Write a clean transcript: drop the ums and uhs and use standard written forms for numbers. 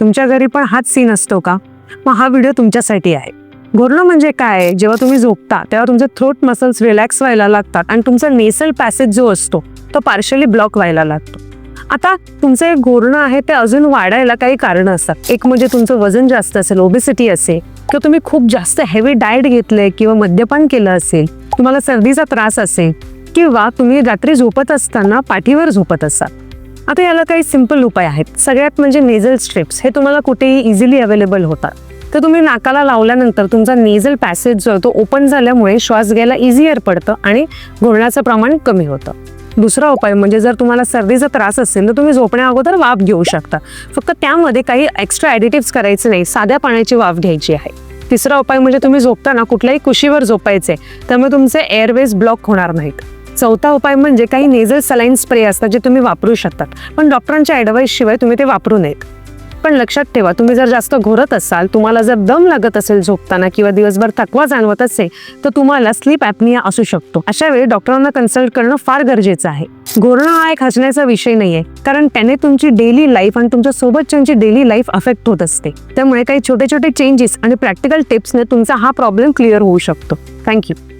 तुमच्या घरी पण हाच सीन असतो का? मग हा व्हिडिओ तुमच्यासाठी आहे. घोरणं म्हणजे काय? जेव्हा तुम्ही झोपता तेव्हा तुमचे थ्रोट मसल्स रिलॅक्स व्हायला लागतात आणि तुमचा नेसल पॅसेज जो असतो तो पार्शली ब्लॉक व्हायला लागतो. आता तुमचं एक घोरणं आहे ते अजून वाढायला काही कारणं असतात. एक म्हणजे तुमचं वजन जास्त असेल, ओबेसिटी असेल, किंवा तुम्ही खूप जास्त हेवी डाएट घेतलंय किंवा मद्यपान केलं असेल, तुम्हाला सर्दीचा त्रास असेल, किंवा तुम्ही रात्री झोपत असताना पाठीवर झोपत असाल. आता याला काही सिंपल उपाय आहेत. सगळ्यात म्हणजे नेझल स्ट्रिप्स. हे तुम्हाला कुठेही इझिली अवेलेबल होतात. तर तुम्ही नाकाला लावल्यानंतर तुमचा नेझल पॅसेज जो आहे तो ओपन झाल्यामुळे श्वास घ्यायला इझियर पडतं आणि घोरण्याचं प्रमाण कमी होतं. दुसरा उपाय म्हणजे जर तुम्हाला सर्दीचा त्रास असेल तर तुम्ही झोपण्या अगोदर वाफ घेऊ शकता. फक्त त्यामध्ये काही एक्स्ट्रा ॲडिटिव्स करायचे नाही, साध्या पाण्याची वाफ घ्यायची आहे. तिसरा उपाय म्हणजे तुम्ही झोपताना कुठल्याही कुशीवर झोपायचे, त्यामुळे तुमचे एअरवेज ब्लॉक होणार नाहीत. चौथा उपाय म्हणजे काही नेझल सलाईन स्प्रे असतात जे तुम्ही वापरू शकतात, पण डॉक्टरांच्या ॲडवाईस शिवाय तुम्ही ते वापरू नयेत. पण लक्षात ठेवा, तुम्ही जर जास्त घोरत असाल, तुम्हाला जर दम लागत असेल झोपताना किंवा दिवसभर थकवा जाणवत असेल तर तुम्हाला स्लीप ॲपनिया असू शकतो. अशा वेळी डॉक्टरांना कन्सल्ट करणं फार गरजेचं आहे. घोरणं हा एक हसण्याचा विषय नाहीये, कारण त्याने तुमची डेली लाईफ आणि तुमच्या सोबतच्यांची डेली लाईफ अफेक्ट होत असते. त्यामुळे काही छोटे छोटे चेंजेस आणि प्रॅक्टिकल टिप्सने तुमचा हा प्रॉब्लेम क्लिअर होऊ शकतो. थँक्यू.